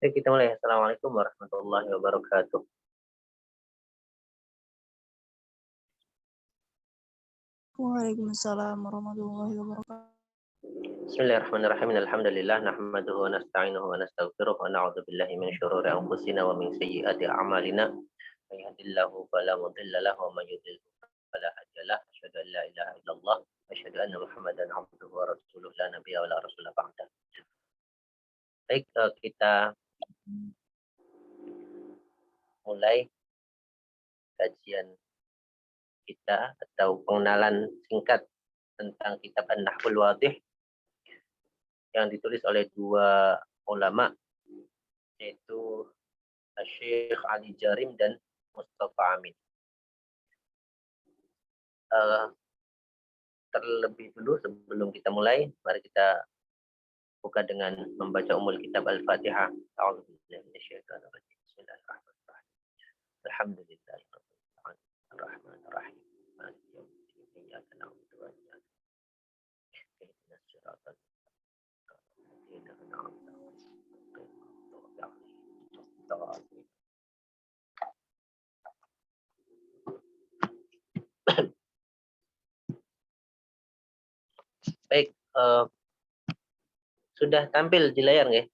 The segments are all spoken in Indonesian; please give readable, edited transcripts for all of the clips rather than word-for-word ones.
Baik, kita mulai. Assalamualaikum warahmatullahi wabarakatuh. Waalaikumsalam warahmatullahi wabarakatuh. Bismillahirrahmanirrahim. Alhamdulillah nahmaduhu wa nasta'inuhu wa nastaghfiruh wa na'udzu billahi min syururi anfusina wa min sayyiati a'malina. May yahdihillahu fala mudilla lahu wa may yudlil fala hadiya lahu. Asyhadu an la ilaha illallah wa asyhadu anna Muhammadan abduhu wa rasuluh la nabiyya wa la rasula ba'da. Baik, kita mulai kajian kita atau pengenalan singkat tentang kitab An-Nahwul Wadih yang ditulis oleh dua ulama, yaitu Syekh Ali Jarim dan Mustafa Amin. Terlebih dulu sebelum kita mulai, mari kita buka dengan membaca umul kitab Al-Fatihah. A'udzubillahi minasyaitonir rajim. Bismillahirrahmanirrahim. Alhamdulillahirabbil alamin. Arrahmanir rahim. Maliki yaumiddin. Iyyaka na'budu wa iyyaka nasta'in. Ihdinas siratal ladzina an'amta 'alaihim ghairil maghdubi 'alaihim waladdallin. Baik, sudah tampil di layar nggih?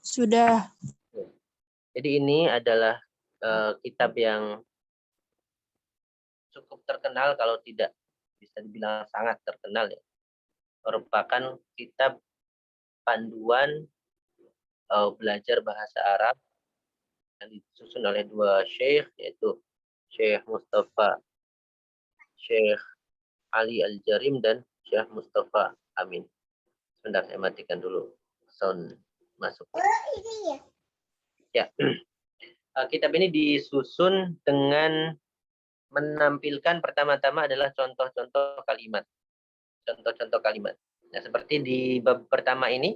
Sudah. Jadi ini adalah kitab yang cukup terkenal, kalau tidak bisa dibilang sangat terkenal ya. Merupakan kitab panduan belajar bahasa Arab yang disusun oleh dua syekh, yaitu Syekh Ali Al-Jarim dan Syekh Mustafa Amin. Sebentar, saya matikan dulu sound masuk. Ya. Kitab ini disusun dengan menampilkan pertama-tama adalah contoh-contoh kalimat. Contoh-contoh kalimat. Nah, seperti di bab pertama ini.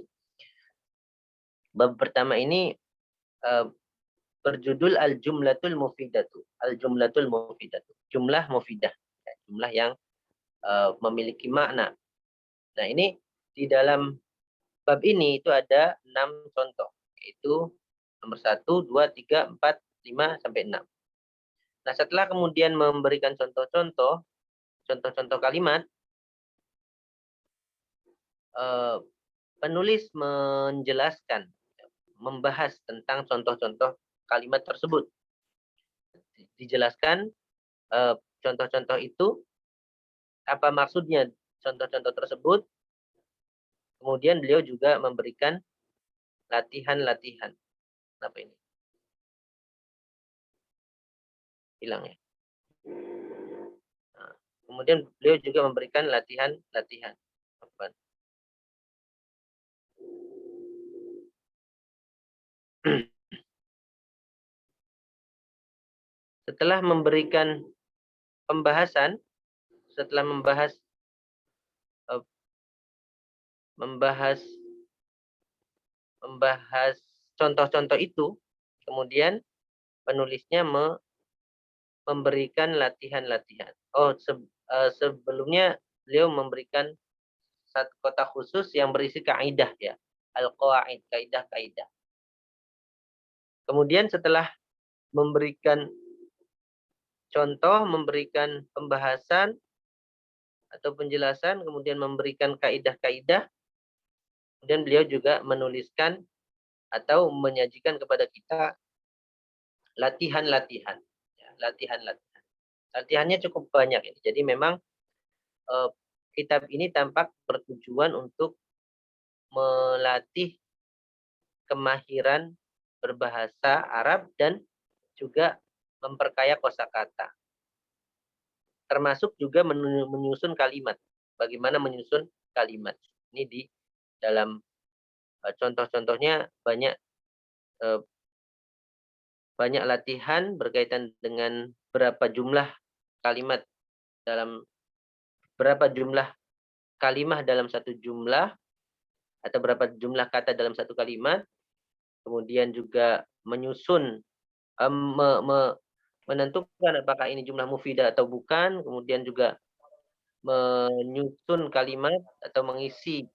Bab pertama ini berjudul Al-Jumlatul Mufidatu. Al-Jumlatul Mufidatu. Jumlah mufidah. Ya, jumlah yang memiliki makna. Nah, ini di dalam bab ini itu ada 6 contoh. Yaitu nomor 1, 2, 3, 4, 5, sampai 6. Nah, setelah kemudian memberikan contoh-contoh kalimat, penulis menjelaskan, membahas tentang contoh-contoh kalimat tersebut. Dijelaskan contoh-contoh itu, apa maksudnya contoh-contoh tersebut. Kemudian beliau juga memberikan latihan-latihan. Apa ini? Hilang ya. Nah, kemudian beliau juga memberikan latihan-latihan. Setelah memberikan pembahasan, setelah membahas contoh-contoh itu, kemudian penulisnya memberikan latihan-latihan. Sebelumnya beliau memberikan satu kotak khusus yang berisi kaidah ya, al-qawaid, kaidah-kaidah. Kemudian setelah memberikan contoh, memberikan pembahasan atau penjelasan, kemudian memberikan kaidah-kaidah, kemudian beliau juga menuliskan atau menyajikan kepada kita latihan-latihan. Ya, latihan-latihan. Latihannya cukup banyak ini. Jadi memang kitab ini tampak bertujuan untuk melatih kemahiran berbahasa Arab dan juga memperkaya kosakata. Termasuk juga menyusun kalimat. Bagaimana menyusun kalimat. Ini di dalam contoh-contohnya banyak latihan berkaitan dengan berapa jumlah kalimat kalimah dalam satu jumlah, atau berapa jumlah kata dalam satu kalimat. Kemudian juga menyusun, menentukan apakah ini jumlah mufidah atau bukan. Kemudian juga menyusun kalimat atau mengisi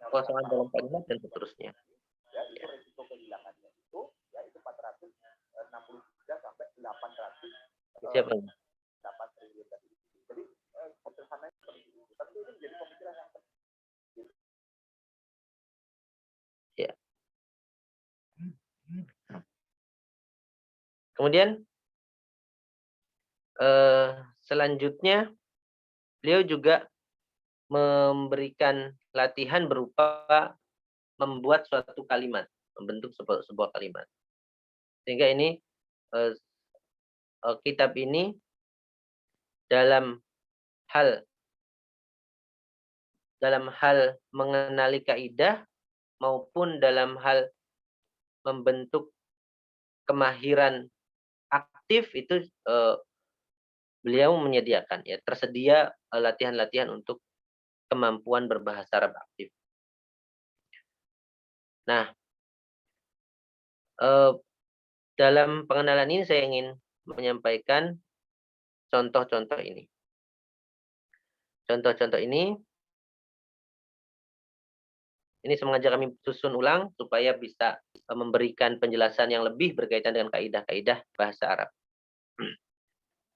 kekosongan dalam kalimat dan seterusnya. Ya, itu resiko kehilangannya itu ya itu 463 sampai 800 Siapa? 8 triliun tadi. Jadi sederhananya seperti itu. Tapi ini menjadi pemikiran yang penting. Ya. Kemudian selanjutnya beliau juga memberikan latihan berupa membuat suatu kalimat, membentuk sebuah kalimat. Sehingga ini kitab ini dalam hal mengenali kaidah maupun dalam hal membentuk kemahiran aktif itu beliau menyediakan ya, tersedia latihan-latihan untuk kemampuan berbahasa Arab aktif. Nah, dalam pengenalan ini saya ingin menyampaikan contoh-contoh ini. Contoh-contoh ini sengaja kami susun ulang supaya bisa memberikan penjelasan yang lebih berkaitan dengan kaidah-kaidah bahasa Arab.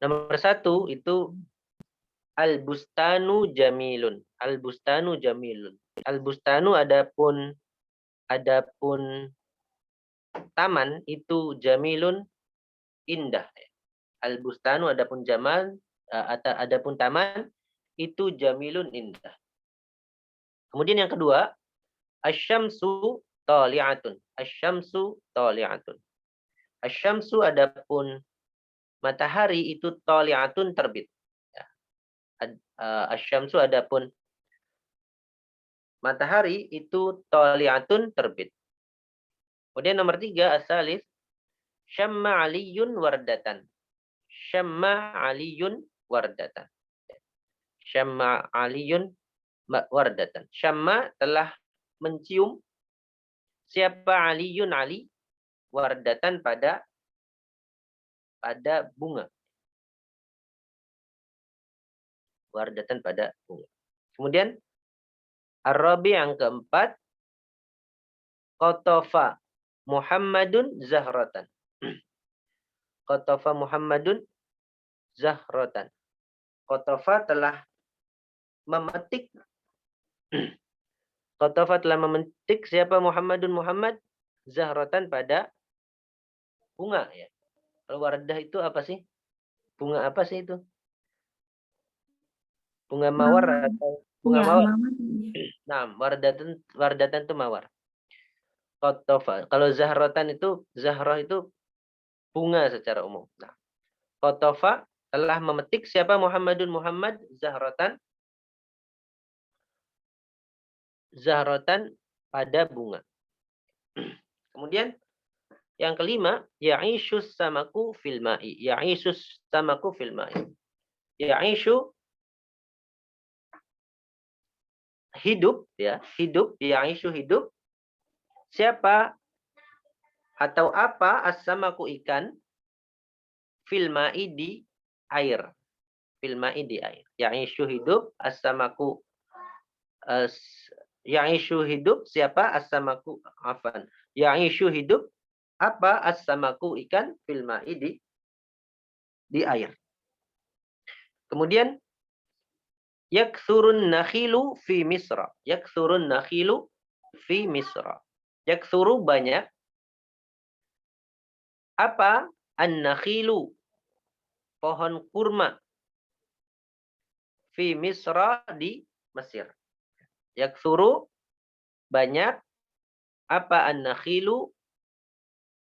Nomor 1 itu al-bustanu jamilun. Al-bustanu jamilun. Al-bustanu adapun taman itu jamilun indah. Al-bustanu adapun taman itu jamilun indah. Kemudian yang kedua, asyamsu tali'atun. Asyamsu tali'atun. Asyamsu adapun matahari itu tali'atun terbit. Asyamsu adapun matahari itu tali'atun terbit. Kemudian nomor 3 asalis syamma aliyun wardatan. Syamma aliyun wardatan. Syamma aliyun wardatan. Syamma telah mencium siapa aliyun ali wardatan pada bunga. Wardatan pada bunga. Kemudian Ar-Rabi yang keempat, qatafa Muhammadun zahratan. Qatafa Muhammadun zahratan. Qatafa telah memetik Qatafa telah memetik siapa Muhammadun Muhammad zahratan pada bunga ya. Kalau wardah itu apa sih? Bunga apa sih itu? Bunga mawar atau bunga mawar? Nah, wardatan itu mawar. Qatafa. Kalau zahratan itu zahrah itu bunga secara umum. Nah, qatafa telah memetik siapa Muhammadun Muhammad zahratan pada bunga. Kemudian yang kelima, ya'ishus samaku fil ma'i. Ya'ishus samaku fil ma'i. Ya'ishu hidup ya, hidup, ya'ishu hidup. Siapa atau apa as-samaku ikan fil ma'i di air. Fil ma'i di air. Ya'ishu hidup, as-samaku ya'ishu hidup siapa as-samaku afan. Ya'ishu hidup apa as-samaku ikan fil ma'i di air. Kemudian yaksurun nakhilu fi Misra. Yaksurun nakhilu fi Misra. Yaksuru banyak. Apa? An-nakhilu. Pohon kurma. Fi Misra di Mesir. Yaksuru banyak. Apa? An-nakhilu.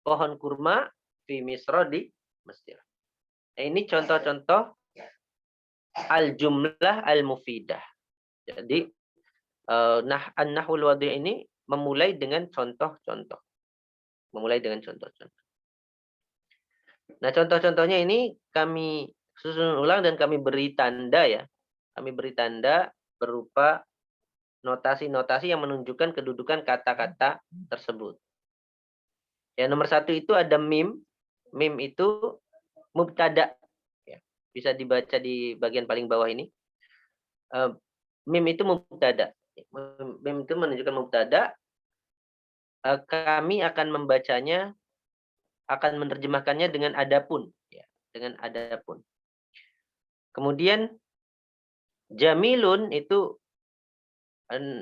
Pohon kurma. Fi Misra di Mesir. Nah, ini contoh-contoh al-jumlah al-mufidah. Jadi an-nahwul wadih ini memulai dengan contoh-contoh. Memulai dengan contoh-contoh. Nah, contoh-contohnya ini kami susun ulang dan kami beri tanda ya. Kami beri tanda berupa notasi-notasi yang menunjukkan kedudukan kata-kata tersebut. Ya, nomor 1 itu ada mim. Mim itu mubtada. Bisa dibaca di bagian paling bawah ini. Mim itu mubtada. Mim itu menunjukkan mubtada. Kami akan membacanya, akan menerjemahkannya dengan adapun, ya, dengan adapun. Kemudian jamilun itu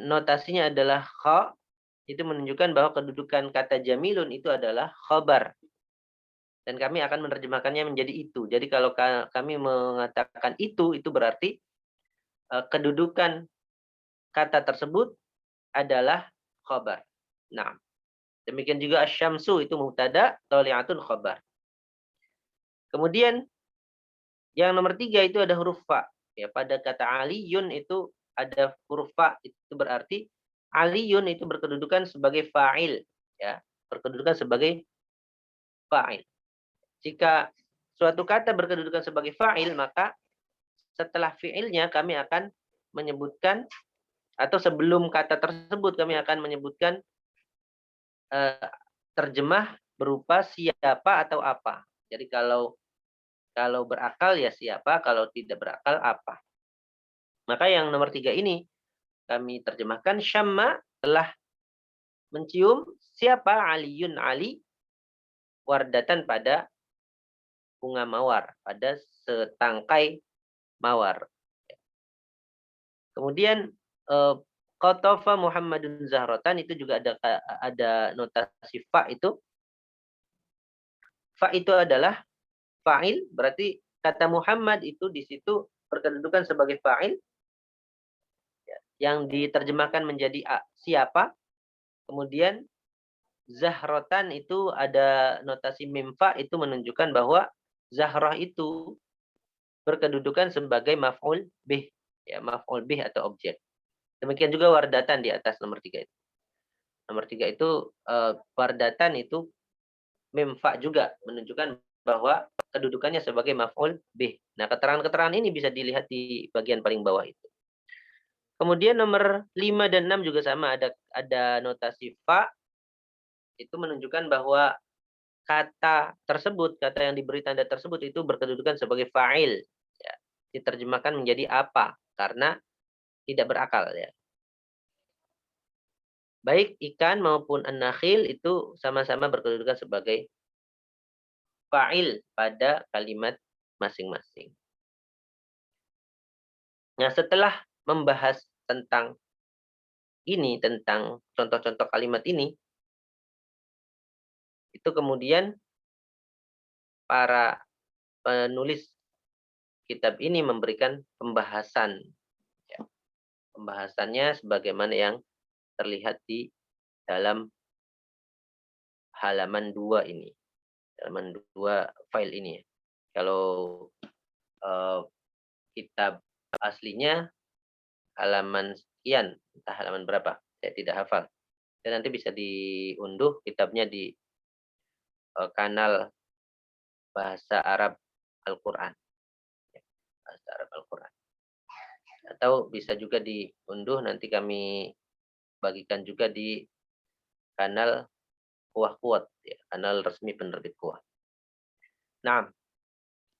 notasinya adalah kha, itu menunjukkan bahwa kedudukan kata jamilun itu adalah khabar. Dan kami akan menerjemahkannya menjadi itu. Jadi kalau kami mengatakan itu berarti kedudukan kata tersebut adalah khabar. Nah, demikian juga asyamsu itu mubtada, thali'atun khabar. Kemudian yang nomor 3 itu ada huruf fa. Ya, pada kata aliyun itu ada huruf fa, itu berarti aliyun itu berkedudukan sebagai fa'il, ya, berkedudukan sebagai fa'il. Jika suatu kata berkedudukan sebagai fa'il, maka setelah fi'ilnya kami akan menyebutkan, atau sebelum kata tersebut kami akan menyebutkan terjemah berupa siapa atau apa. Jadi kalau berakal ya siapa, kalau tidak berakal apa. Maka yang nomor 3 ini kami terjemahkan syamma, telah mencium siapa aliyun ali, wardatan pada bunga mawar, pada setangkai mawar. Kemudian qatafa Muhammadun Zahratan itu juga ada notasi fa itu. Fa itu adalah fa'il, berarti kata Muhammad itu di situ berkedudukan sebagai fa'il yang diterjemahkan menjadi siapa. Kemudian Zahratan itu ada notasi mim fa, itu menunjukkan bahwa Zahrah itu berkedudukan sebagai maf'ul bih, ya, maf'ul bih atau objek. Demikian juga wardatan di atas nomor 3 itu. Nomor 3 itu wardatan itu mim fa juga menunjukkan bahwa kedudukannya sebagai maf'ul bih. Nah, keterangan-keterangan ini bisa dilihat di bagian paling bawah itu. Kemudian nomor 5 dan 6 juga sama, ada notasi fa, itu menunjukkan bahwa kata tersebut, kata yang diberi tanda tersebut itu berkedudukan sebagai fa'il, ya. Diterjemahkan menjadi apa karena tidak berakal, ya. Baik ikan maupun an-nakhil itu sama-sama berkedudukan sebagai fa'il pada kalimat masing-masing. Nah, setelah membahas tentang ini, tentang contoh-contoh kalimat ini, itu kemudian para penulis kitab ini memberikan pembahasan, ya. Pembahasannya sebagaimana yang terlihat di dalam halaman 2 ini. Halaman 2 file ini. Kalau kitab aslinya halaman sekian, entah halaman berapa, saya tidak hafal. Dan nanti bisa diunduh kitabnya di kanal Bahasa Arab Al-Quran. Bahasa Arab Al-Quran. Atau bisa juga diunduh, nanti kami bagikan juga di kanal Kuah Kuat, ya, kanal resmi penerbit Kuah. Nah,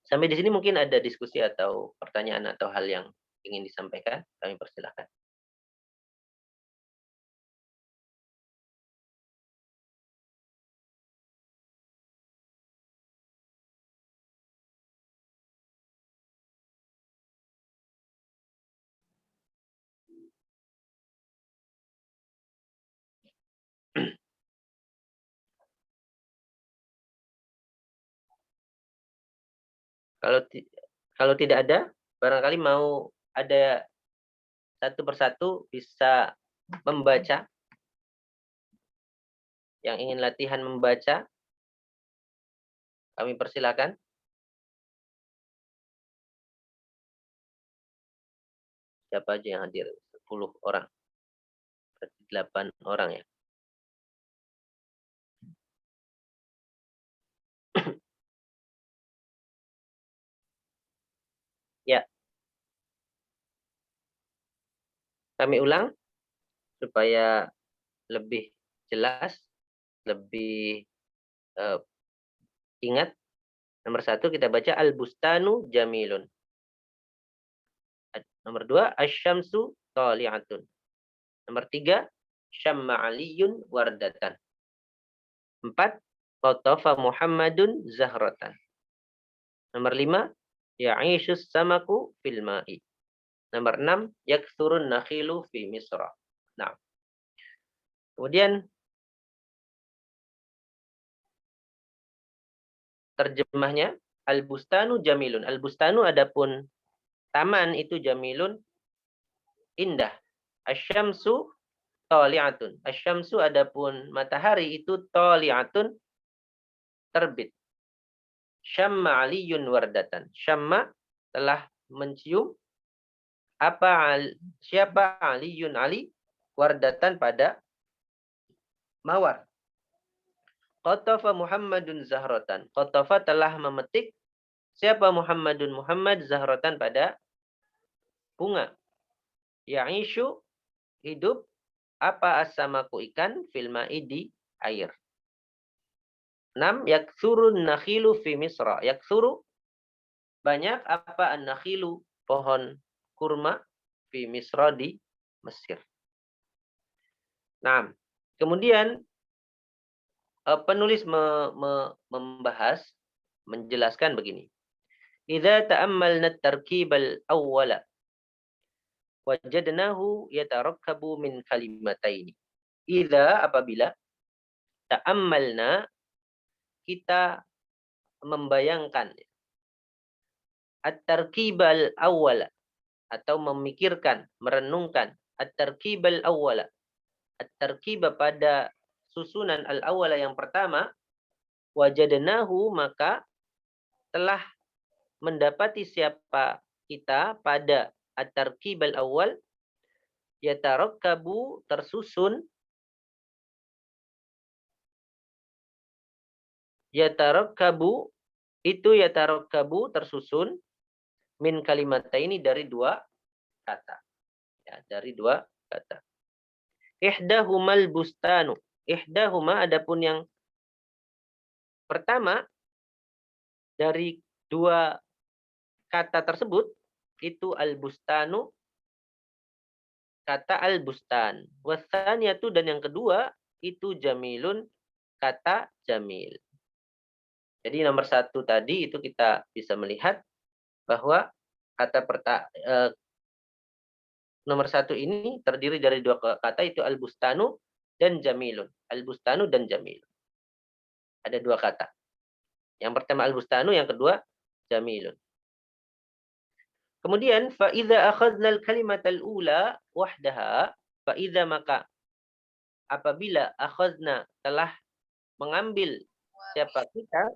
sampai di sini mungkin ada diskusi atau pertanyaan atau hal yang ingin disampaikan, kami persilahkan. Kalau tidak ada, barangkali mau ada satu persatu bisa membaca. Yang ingin latihan membaca, kami persilakan. Siapa aja yang hadir? 10 orang. Berarti 8 orang, ya. Ya. Kami ulang supaya lebih jelas, lebih ingat. Nomor 1 kita baca al-bustanu jamilun. Nomor 2 asy-syamsu thali'atun. Nomor 3, syamma aliyun wardatan. 4, qatafa Muhammadun zahratan. Nomor 5, ya'ishus samaku fil ma'i. Nomor 6, yakthurun nakhilu fi Misra. Nah, kemudian terjemahnya, al-bustanu jamilun. Al-bustanu adapun taman itu jamilun, indah. Asyamsu tali'atun. Asyamsu adapun matahari itu tali'atun, terbit. Syamma aliyun wardatan. Syamma telah mencium siapa aliyun Ali wardatan pada mawar. Qatafa Muhammadun zahratan. Qatafa telah memetik siapa Muhammadun Muhammad zahratan pada bunga. Ya'ishu hidup apa as-samaku ikan fil ma'i di air. 6, yakthurun nakhilu fi Misra. Yakthuru banyak apa an-nakhilu pohon kurma fi Misra di Mesir. Nah, kemudian penulis membahas, menjelaskan begini. Idza ta'ammalna at-tarkib al-awwala wajadnahu yatarakkabu min kalimataini. Idza apabila ta'ammalna kita membayangkan at-tarkib al-awwala atau memikirkan, merenungkan at-tarkib al-awwala. At-tarkib pada susunan al-awwala yang pertama, wajadnahu maka telah mendapati siapa kita pada at-tarkib al-awwal, yatarakkabu tersusun, yatarakkabu itu yatarakkabu tersusun min kalimataini dari dua kata. Ya, dari dua kata. Ihdahumal bustanu. Ihdahuma adapun yang pertama dari dua kata tersebut itu al-bustanu, kata al-bustan. Wasaniyatu dan yang kedua itu jamilun, kata jamil. Jadi nomor 1 tadi itu kita bisa melihat bahwa kata nomor 1 ini terdiri dari dua kata itu al-bustanu dan jamilun. Al-bustanu dan jamilun. Ada dua kata. Yang pertama al-bustanu, yang kedua jamilun. Kemudian fa'idha akhadna al-kalimat al-ula wahdaha, fa'idha maka apabila akhadna telah mengambil siapa kita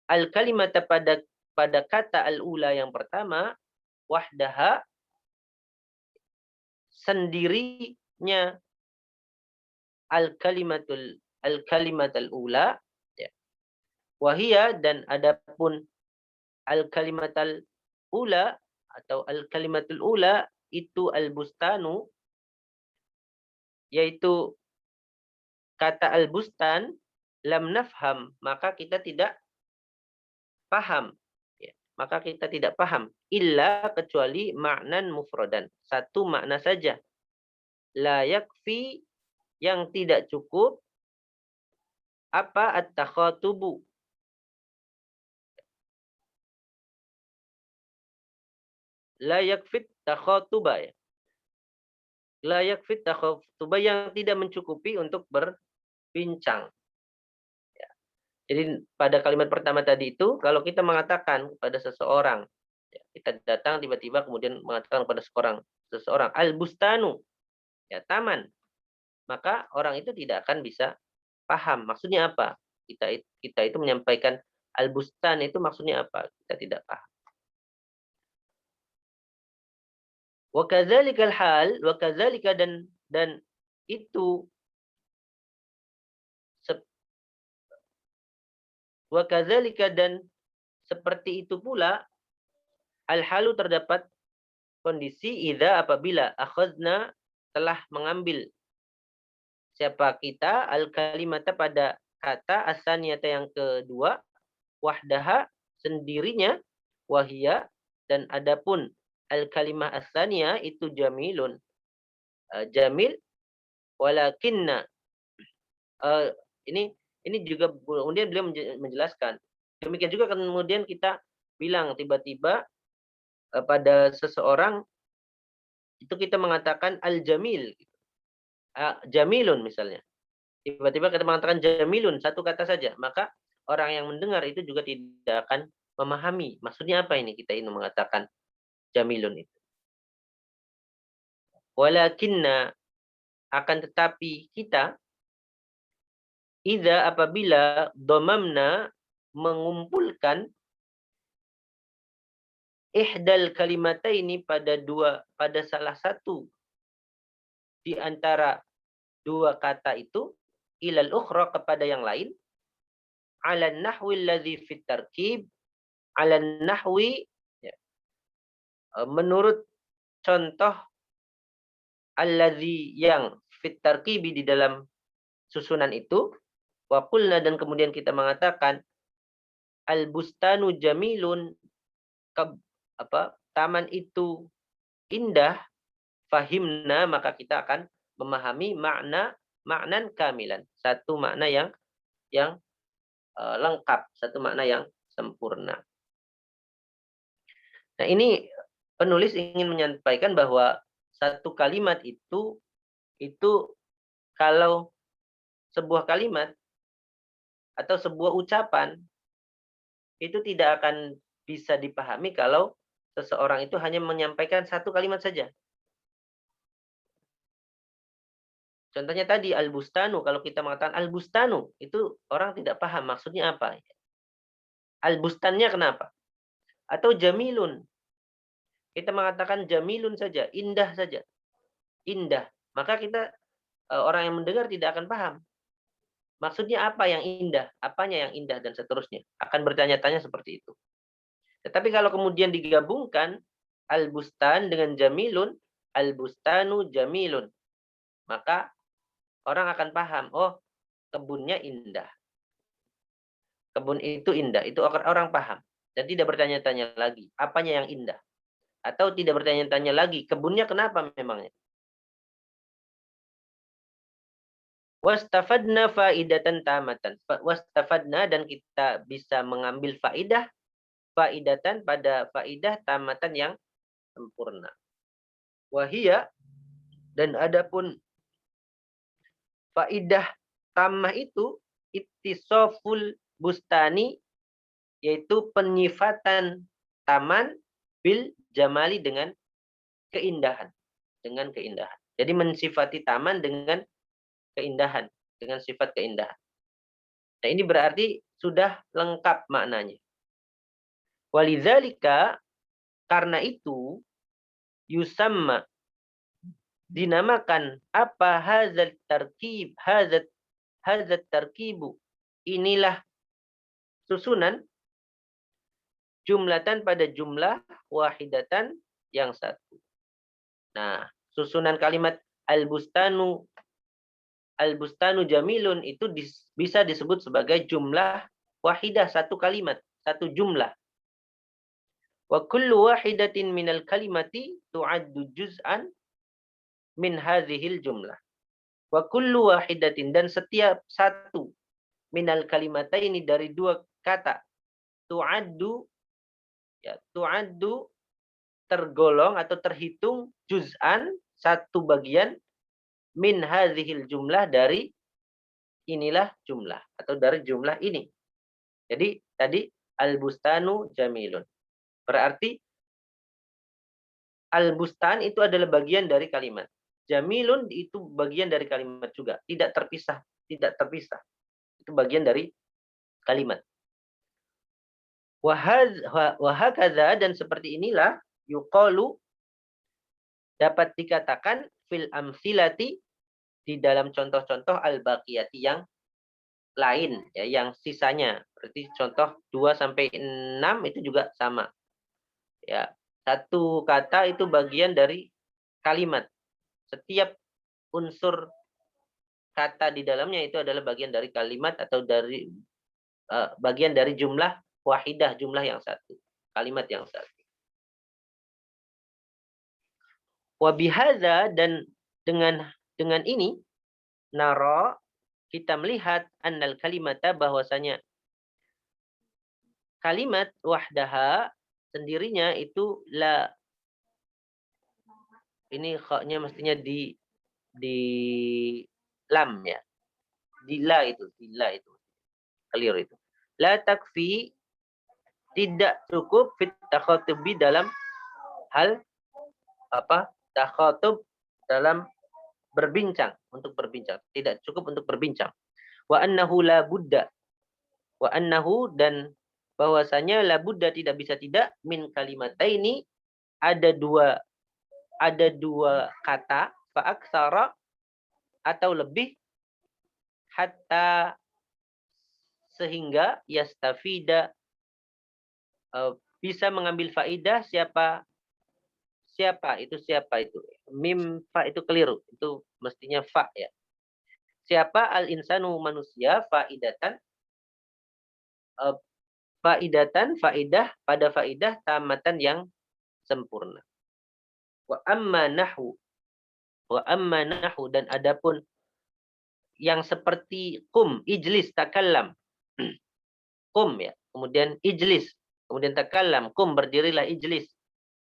al-kalimat pada kata al-ula yang pertama wahdaha sendirinya al-kalimatul ula ya. Wahia dan adapun al-kalimatul ula atau al-kalimatul ula itu al-bustanu, yaitu kata al-bustan, lam nafham maka kita tidak paham ya. Maka kita tidak paham illa kecuali maknan mufradan, satu makna saja. La yakfi yang tidak cukup apa at-takhatubu. La yakfit takhatuba ya. La yakfit takhatuba yang tidak mencukupi untuk berbincang. Ya. Jadi pada kalimat pertama tadi itu kalau kita mengatakan kepada seseorang, ya, kita datang tiba-tiba kemudian mengatakan kepada seseorang al-bustanu, ya taman, maka orang itu tidak akan bisa paham maksudnya apa. Kita itu menyampaikan al-bustan itu maksudnya apa, kita tidak paham. Wa kadzalikal hal, wa kadzalika dan itu wa kadzalika dan seperti itu pula al-halu terdapat kondisi idza apabila akhadna telah mengambil siapa kita al-kalimata pada kata asaniyata yang kedua wahdaha sendirinya, wahia dan adapun al-kalimah asaniyah itu jamilun, jamil walakinna ini juga kemudian beliau menjelaskan. Demikian juga kemudian kita bilang tiba-tiba pada seseorang itu kita mengatakan al-jamil, jamilun misalnya. Tiba-tiba kita mengatakan jamilun, satu kata saja, maka orang yang mendengar itu juga tidak akan memahami. Maksudnya apa ini kita ini mengatakan jamilun itu. Walakinna, akan tetapi kita idza apabila domamna mengumpulkan ihdal kalimataini pada salah satu di antara dua kata itu ilal ukhra kepada yang lain ala nahwi alladhi fit tarkib ala nahwi ya, menurut contoh alladhi yang fit tarkibi di dalam susunan itu wa qulna dan kemudian kita mengatakan al bustanu jamilun taman itu indah fahimna maka kita akan memahami maknan kamilan, satu makna yang lengkap, satu makna yang sempurna. Nah, ini penulis ingin menyampaikan bahwa satu kalimat itu kalau sebuah kalimat atau sebuah ucapan itu tidak akan bisa dipahami kalau seseorang itu hanya menyampaikan satu kalimat saja. Contohnya tadi al-bustanu, kalau kita mengatakan al-bustanu, itu orang tidak paham maksudnya apa. Al-bustannya kenapa? Atau jamilun. Kita mengatakan jamilun saja, indah saja. Indah. Maka kita orang yang mendengar tidak akan paham. Maksudnya apa yang indah, apanya yang indah dan seterusnya. Akan bertanya-tanya seperti itu. Tetapi kalau kemudian digabungkan al-bustan dengan jamilun, al-bustanu jamilun. Maka orang akan paham, oh kebunnya indah. Kebun itu indah, itu orang paham. Dan tidak bertanya-tanya lagi, apanya yang indah. Atau tidak bertanya-tanya lagi, kebunnya kenapa memangnya. Wastafadna faidatan tamatan. Wastafadna dan kita bisa mengambil faidatan pada faidah tamatan yang sempurna. Wahia dan adapun faidah tamah itu ittisaful bustani yaitu penyifatan taman bil jamali dengan keindahan, Jadi mensifati taman dengan keindahan, dengan sifat keindahan. Nah, ini berarti sudah lengkap maknanya. Walidzalika karena itu yusamma dinamakan apa hazat tarkibu inilah susunan jumlatan pada jumlah wahidatan yang satu. Nah, susunan kalimat al-bustanu jamilun itu bisa disebut sebagai jumlah wahidah, satu kalimat, satu jumlah. Wa kullu wahidatin minal kalimati tu'addu juz'an min hadhil jumlah. Wa kullu wahidatin dan setiap satu minal kalimataini dari dua kata tu'addu tergolong atau terhitung juz'an satu bagian min hadhil jumlah dari inilah jumlah atau dari jumlah ini. Jadi tadi al-bustanu jamilun. Berarti al-bustan itu adalah bagian dari kalimat. Jamilun itu bagian dari kalimat juga, tidak terpisah. Itu bagian dari kalimat. Wahakadha dan seperti inilah yuqalu dapat dikatakan fil amsilati di dalam contoh-contoh al-baqiyati yang lain ya, yang sisanya. Berarti contoh 2 sampai 6 itu juga sama. Ya, satu kata itu bagian dari kalimat. Setiap unsur kata di dalamnya itu adalah bagian dari kalimat atau dari bagian dari jumlah wahidah, jumlah yang satu, kalimat yang satu. Wa bihadza dan dengan ini nara, kita melihat annal kalimata, bahwasanya kalimat wahdaha sendirinya itu la, ini kha-nya mestinya di lam ya. Di la itu clear itu. La takfi, tidak cukup fit takhatubi, dalam hal apa? Takhatub, dalam berbincang, untuk berbincang. Tidak cukup untuk berbincang. Wa annahu la budda. Wa annahu, dan bahwasanya la budda, tidak bisa tidak, min kalimataini, ada dua kata, fa aksara, atau lebih, hatta, sehingga yastafida, bisa mengambil faidah, siapa itu mim fa itu keliru, itu mestinya fa ya. Siapa al insanu, manusia, faidatan, faidah, pada faidah tamatan, yang sempurna. Wa amma nahu, dan adapun yang seperti kum, ijlis, takallam. Kum ya, kemudian ijlis, kemudian takallam. Kum, berdirilah, ijlis,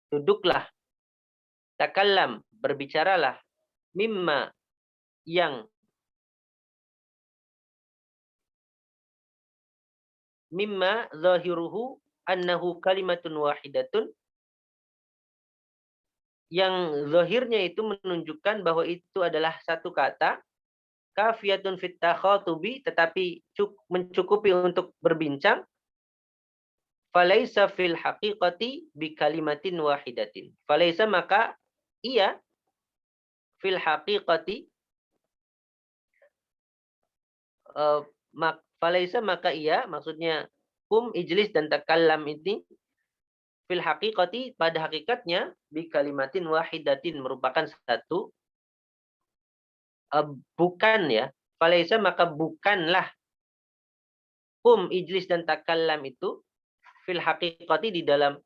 duduklah, takallam, berbicaralah, mimma, yang mimma zahiruhu annahu kalimatun wahidatun, yang zahirnya itu menunjukkan bahwa itu adalah satu kata, kafiyatun fit takhatubi, tetapi mencukupi untuk berbincang, falaisa fil haqiqati bi kalimatin wahidatin. Falaisa, maka ia, fil haqiqati, falaisa, maka ia, maksudnya kum, ijlis, dan takallam ini, fil haqiqati, pada hakikatnya, bi kalimatin wahidatin, merupakan satu, bukan ya, falaisa, maka bukanlah kum, ijlis, dan takallam itu, fil haqiqati, di dalam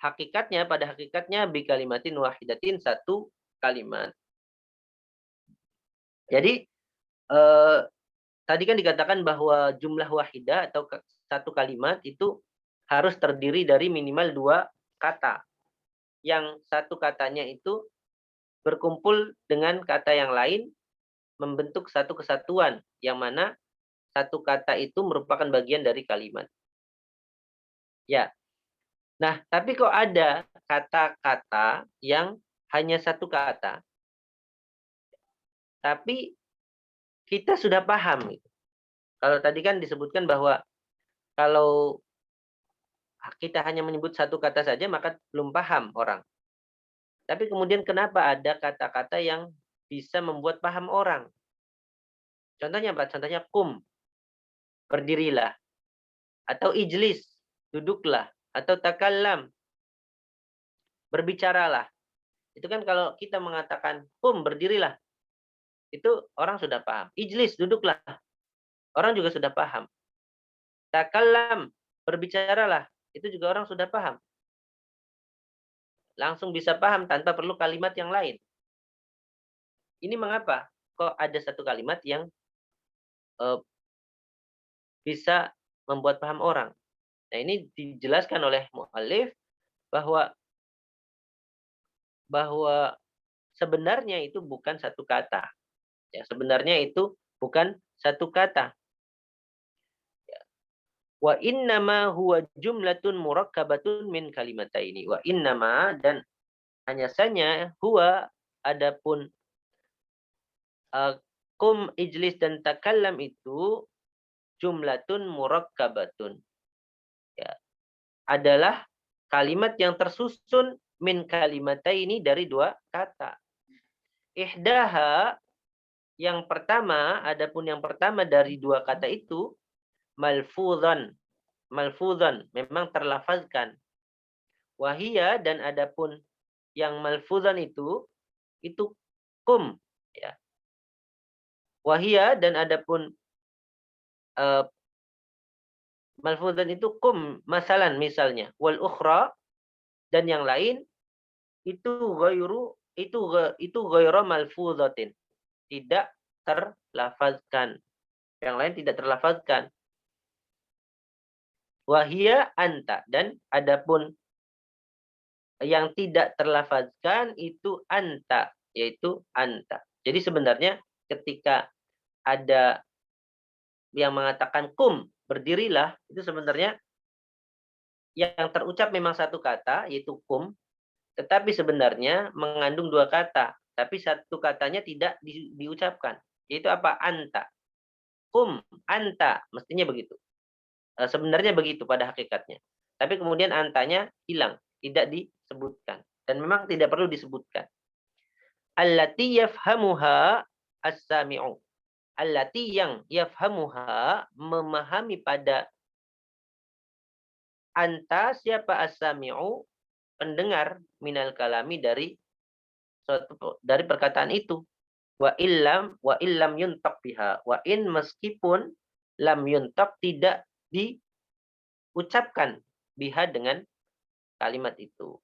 hakikatnya, pada hakikatnya, bi kalimatin wahidatin, satu kalimat. Jadi tadi kan dikatakan bahwa jumlah wahidah atau satu kalimat itu harus terdiri dari minimal dua kata. Yang satu katanya itu berkumpul dengan kata yang lain, membentuk satu kesatuan, yang mana satu kata itu merupakan bagian dari kalimat. Ya. Nah, tapi kok ada kata-kata yang hanya satu kata, tapi kita sudah paham. Kalau tadi kan disebutkan bahwa kalau kita hanya menyebut satu kata saja, maka belum paham orang. Tapi kemudian kenapa ada kata-kata yang bisa membuat paham orang? Contohnya apa? Contohnya kum, berdirilah. Atau ijlis, duduklah. Atau takallam, berbicaralah. Itu kan kalau kita mengatakan kum, berdirilah, itu orang sudah paham. Ijlis, duduklah, orang juga sudah paham. Takallam, berbicaralah, itu juga orang sudah paham. Langsung bisa paham tanpa perlu kalimat yang lain. Ini mengapa? Kok ada satu kalimat yang bisa membuat paham orang? Nah, ini dijelaskan oleh mu'allif bahwa sebenarnya itu bukan satu kata. Ya, sebenarnya itu bukan satu kata. Wa innama huwa jumlatun murakkabatun min kalimataini. Wa innama, dan hanya saja, huwa, adapun kum, ijlis, dan takallam itu jumlatun murakkabatun. Ya, adalah kalimat yang tersusun min kalimataini, dari dua kata. Ihdaha, yang pertama, adapun yang pertama dari dua kata itu, malfudhan, memang terlafazkan. Wahia, dan adapun yang malfudhan itu kum, ya. Wahia, dan adapun malfudhan itu kum, masalan, misalnya. Wal ukhra, dan yang lain itu ghairu itu ghairu malfudzatin, tidak terlafazkan. Yang lain tidak terlafazkan. Wahia anta, dan adapun yang tidak terlafazkan itu anta, yaitu anta. Jadi sebenarnya ketika ada yang mengatakan kum, berdirilah, itu sebenarnya yang terucap memang satu kata, yaitu kum, tetapi sebenarnya mengandung dua kata, tapi satu katanya tidak diucapkan, yaitu apa? Anta. Kum, anta, mestinya begitu. Sebenarnya begitu pada hakikatnya. Tapi kemudian antanya hilang, tidak disebutkan. Dan memang tidak perlu disebutkan. Allati yafhamuha as-sami'u. Allati yang yafhamuha, memahami pada anta, siapa as-sami'u, pendengar, minal kalami, dari perkataan itu. Wa illam yuntaq biha. Wa in, meskipun lam yuntaq, tidak diucapkan biha, dengan kalimat itu.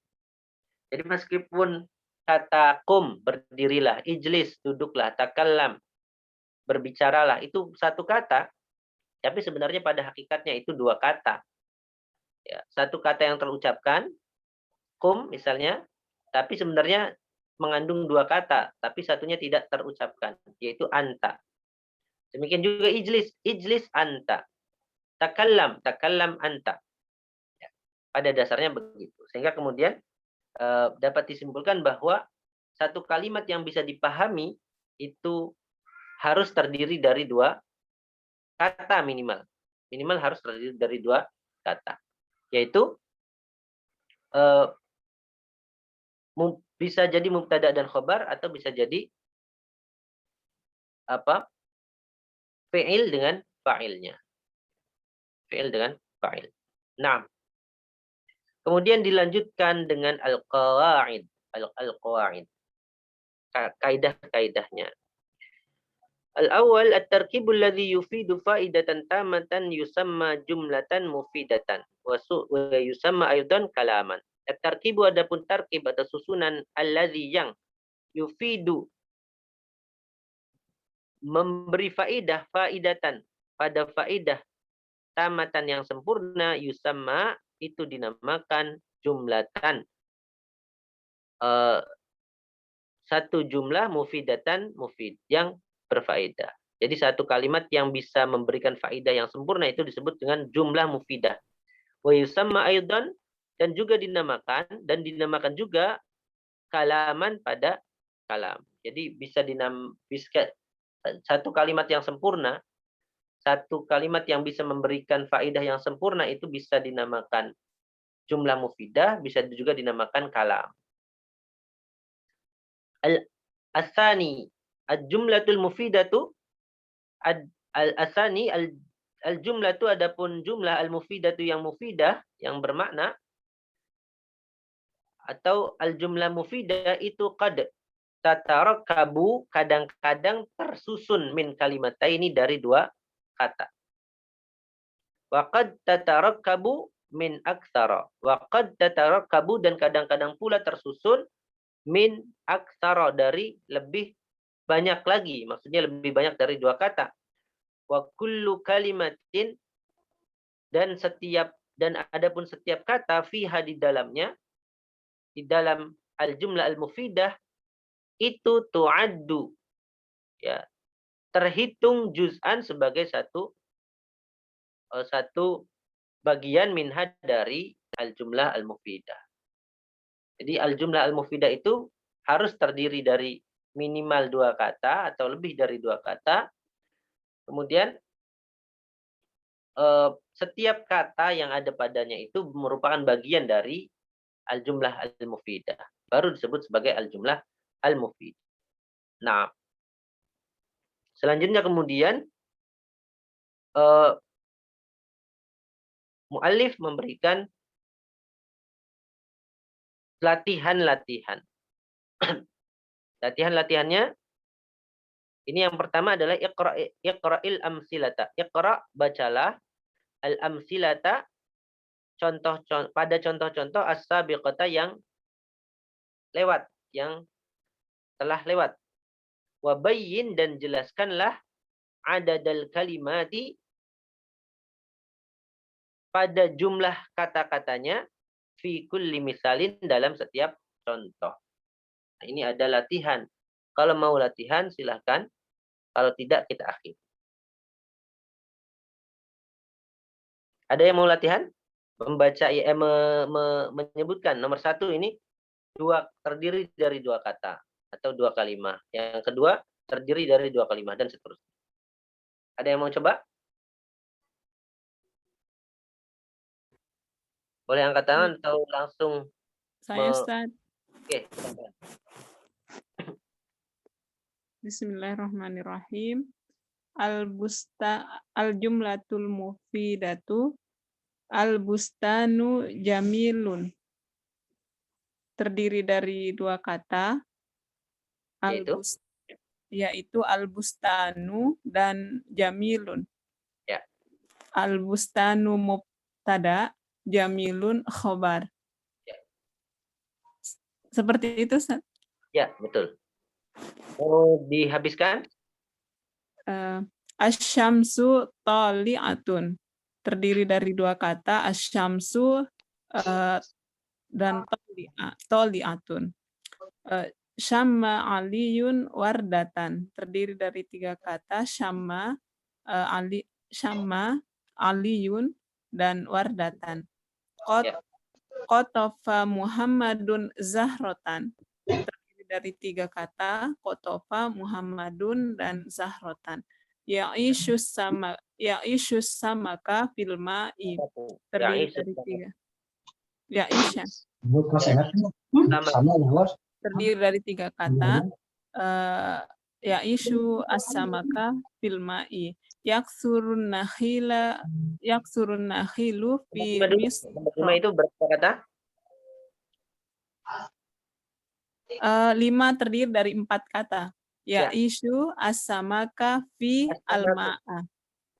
Jadi meskipun kata kum, berdirilah, ijlis, duduklah, takallam, berbicaralah, itu satu kata, tapi sebenarnya pada hakikatnya itu dua kata. Ya, satu kata yang terucapkan, kum misalnya, tapi sebenarnya mengandung dua kata, tapi satunya tidak terucapkan, yaitu anta. Demikian juga ijlis, ijlis anta. Takallam, takallam anta. Ya, pada dasarnya begitu. Sehingga kemudian dapat disimpulkan bahwa satu kalimat yang bisa dipahami itu harus terdiri dari dua kata minimal. Minimal harus terdiri dari dua kata. Yaitu bisa jadi mubtada dan khobar, atau bisa jadi apa? Fi'il dengan fa'ilnya. Fi'il dengan fa'il. Nah, kemudian dilanjutkan dengan al-qawaid. Al-qawaid. Kaidah-kaidahnya. Al-awwal at-tarkibu alladhi yufidu faidatan tamatan yusamma jumlatan mufidatan wa yusamma aydan kalaman. At-tarkibu, adapun tarkib atau susunan, alladhi yang yufidu, memberi faidah, faidatan, pada faidah, tamatan, yang sempurna, yusamma, itu dinamakan jumlatan, satu jumlah, mufidatan, mufid, yang berfaedah. Jadi satu kalimat yang bisa memberikan faedah yang sempurna itu disebut dengan jumlah mufidah. Wa yusamma aydan, dan juga dinamakan juga kalaman pada kalam. Jadi bisa satu kalimat yang sempurna, satu kalimat yang bisa memberikan faedah yang sempurna itu bisa dinamakan jumlah mufidah, bisa juga dinamakan kalam. Al-asani, al-jumlatul mufidatu, al-asani, al-jumlatu, adapun jumlah, al-mufidatu, yang mufidah, yang bermakna, atau al-jumlah mufidah itu qad tatarakabu, kadang-kadang tersusun, min kalimataini, dari dua kata. Wa qad tatarakabu min aktsara. Wa qad tatarakabu, dan kadang-kadang pula tersusun, min aktsara, dari lebih banyak lagi, maksudnya lebih banyak dari dua kata. Wa kullu kalimatin, dan adapun setiap kata, fiha, di dalamnya, di dalam al-jumlah al-mufidah, itu tu'addu, ya, terhitung juz'an, sebagai satu bagian minha, dari al-jumlah al-mufidah. Jadi al-jumlah al-mufidah itu harus terdiri dari minimal dua kata atau lebih dari dua kata. Kemudian setiap kata yang ada padanya itu merupakan bagian dari al-jumlah al-mufidah. Baru disebut sebagai al-jumlah al-mufidah. Nah, selanjutnya kemudian mu'allif memberikan latihan-latihan. Latihan-latihannya, ini yang pertama adalah iqra'il amsilata. Iqra', bacalah, al-amsilata, pada contoh-contoh as-sabiqata, yang lewat, yang telah lewat. Wabayyin, dan jelaskanlah adadal kalimati, pada jumlah kata-katanya, fi kulli misalin, dalam setiap contoh. Nah, ini ada latihan. Kalau mau latihan silahkan. Kalau tidak kita akhir. Ada yang mau latihan? Membaca menyebutkan nomor 1 ini terdiri dari 2 kata atau 2 kalimat. Yang kedua terdiri dari 2 kalimat dan seterusnya. Ada yang mau coba? Boleh angkat tangan atau langsung? Saya Ustaz. Oke, silakan. Bismillahirrahmanirrahim. Al-jumlatul mufidatu. Al-bustanu jamilun. Terdiri dari 2 kata. Yaitu al-bustanu dan jamilun. Ya. Al-bustanu mubtada, jamilun khobar. Ya. Seperti itu, Ustaz? Ya, betul. Mau dihabiskan? Asyamsu tali'atun. Terdiri dari 2 kata, asyamsu dan tali'atun. Syamma aliyun wardatan. Terdiri dari 3 kata, syamma aliyun dan wardatan. Qotofa Muhammadun zahrotan. Terdiri dari 3 kata, qotofa Muhammadun dan zahrotan. Ya'ishus samaka fil ma'i. Terdiri dari 3. Ya'isha. Terdiri dari 3 kata. Ya'ishu as-samaka fil ma'i. Yaksurun nakhilu fi misr. 5 itu berapa kata? 5 terdiri dari 4 kata. Ya'ishu as-samaka fi al-ma'a.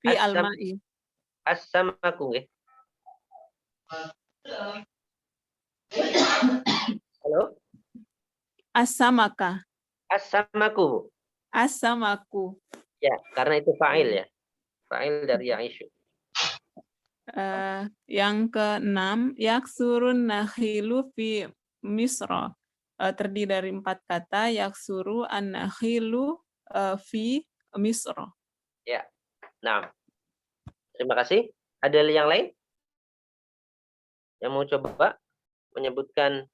Fi al-ma'i. As-samaku, ya. Halo? As-samaka. As-samaku. As-samaku. Ya, karena itu fa'il ya. Fa'il dari Ya'ishu. Yang ke-6, yaksurun nakhilu fi misra. Terdiri dari 4 kata, yaksuru an-nakhilu fi misra. Ya. Nah, terima kasih. Ada yang lain yang mau coba menyebutkan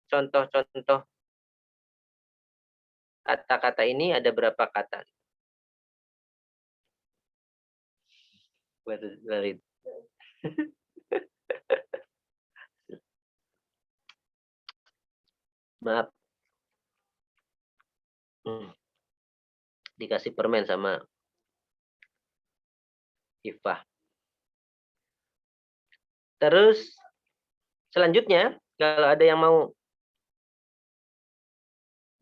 contoh-contoh kata-kata ini? Ada berapa kata? Maaf. Dikasih permen sama Ifah. Terus selanjutnya, kalau ada yang mau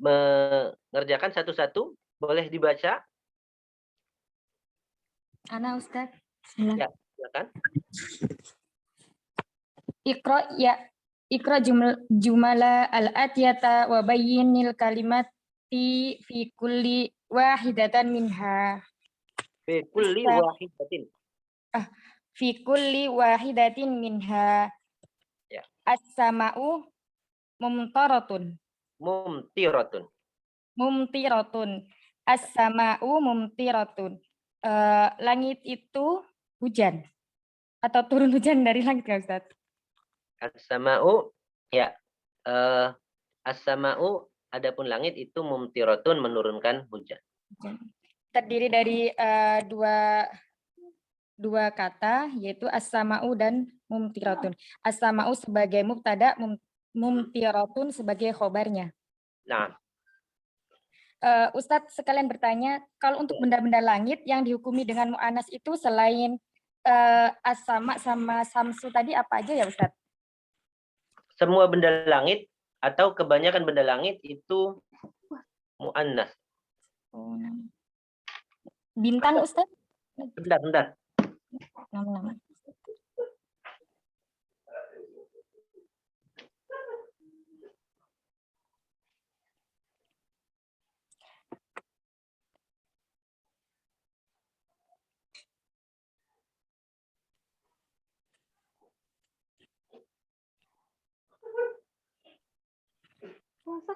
mengerjakan satu-satu, boleh dibaca. Ana Ustaz. Ya, silakan. Ikra jumala al-atiyata wa bayyinil kalimati fi kulli wahidatan minha. Fi kulli wahidatin. Fi kulli wahidatin minha. Ya. As-sama'u mumtaratun. Mumtiratun. As-sama'u mumtiratun. Langit itu hujan. Atau turun hujan dari langit, nggak Ustaz? As-sama'u, ya. As-sama'u, adapun langit itu mumtiratun, menurunkan hujan. Terdiri dari dua kata, yaitu as-sama'u dan mumtiratun. As-sama'u sebagai mubtada, mumtiratun sebagai khobarnya. Nah, Ustadz sekalian bertanya, kalau untuk benda-benda langit yang dihukumi dengan mu'anas itu selain as-sama sama samsu tadi apa aja ya Ustadz? Semua benda langit atau kebanyakan benda langit itu mu'annas. Bintang Ustadz? Bentar. Nama-nama.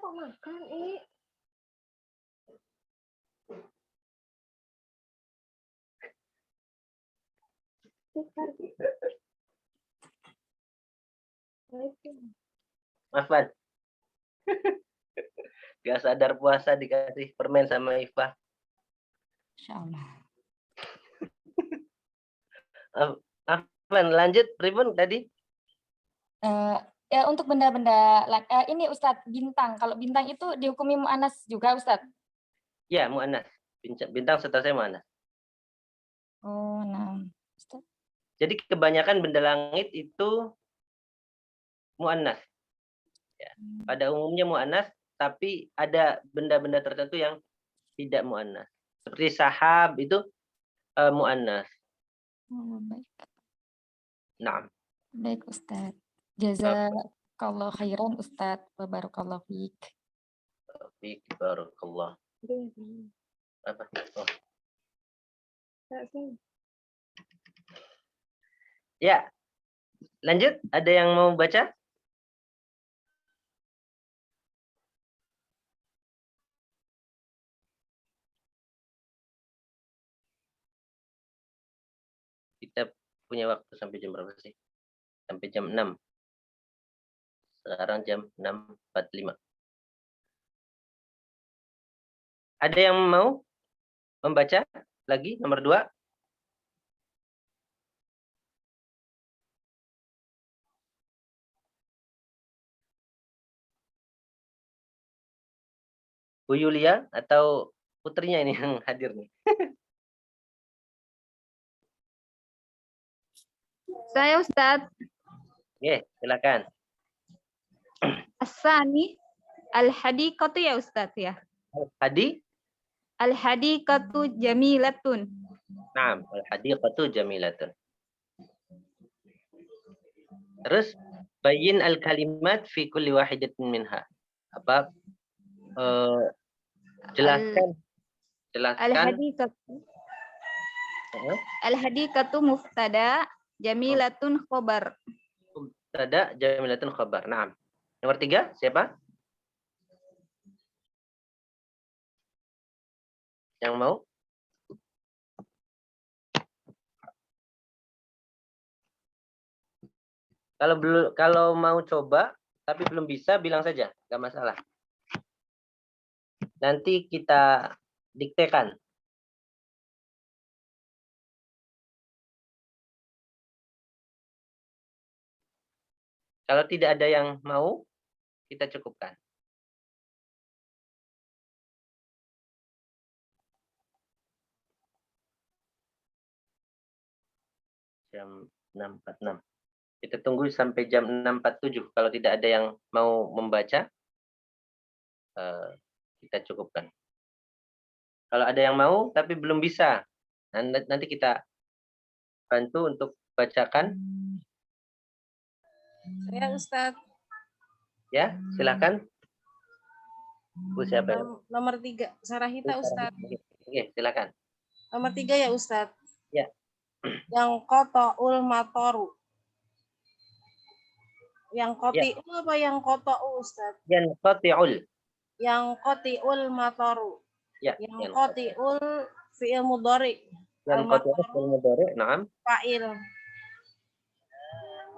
kok makan, I? Afwan. Gak sadar puasa dikasih permen sama Ifah. Insyaallah. Afwan, lanjut pripun tadi? Ya untuk benda-benda ini Ustadz bintang. Kalau bintang itu dihukumi mu'anas juga Ustadz. Ya, mu'annas. Bintang setelahnya mu'annas. Oh, nah. Ustadz. Jadi kebanyakan benda langit itu mu'annas. Ya. Pada umumnya mu'annas, tapi ada benda-benda tertentu yang tidak mu'annas. Seperti sahab itu mu'annas. Oh, baik. Naam. Baik Ustadz. Jazakallah khairan Ustadz. Wa barakallahu fiik. Fiik barakallah. Apa? Oh. Ya. Lanjut, ada yang mau baca? Kita punya waktu sampai jam berapa sih? Sampai jam 6. Sekarang jam 6.45. Ada yang mau membaca lagi nomor 2? Bu Yulia atau putrinya ini yang hadir nih? Saya Ustadz. Oke, silakan. Asani al-hadiqatu ya Ustadz ya. Hadi? Al-hadiqatu jamilatun. Naam, al-hadiqatu jamilatun. Terus bayin al-kalimat fi kulli wahidatin minha. Apa? Jelaskan. Al-hadiqatu muftada, jamilatun khobar. Muftada, jamilatun khobar. Naam. Nomor 3, siapa? Yang mau? Kalau mau coba tapi belum bisa, bilang saja, nggak masalah. Nanti kita diktekan. Kalau tidak ada yang mau, kita cukupkan. Jam 6.46. Kita tunggu sampai jam 6.47. Kalau tidak ada yang mau membaca, kita cukupkan. Kalau ada yang mau tapi belum bisa, nanti kita bantu untuk bacakan. Saya Ustadz. Ya, silakan. Bu siapa ya? Nomor 3, Sarahita Ustadz. Oke, silakan. Nomor 3 ya Ustadz. Ya. Yang qata'ul matoru. Yang qati'u apa yang qata'u Ustadz? Yang qati'ul. Yang qati'ul matoru. Ya. Yang qati'ul fi'il mudhari. Yang qati'ul fi'il mudhari, na'am. Fa'il.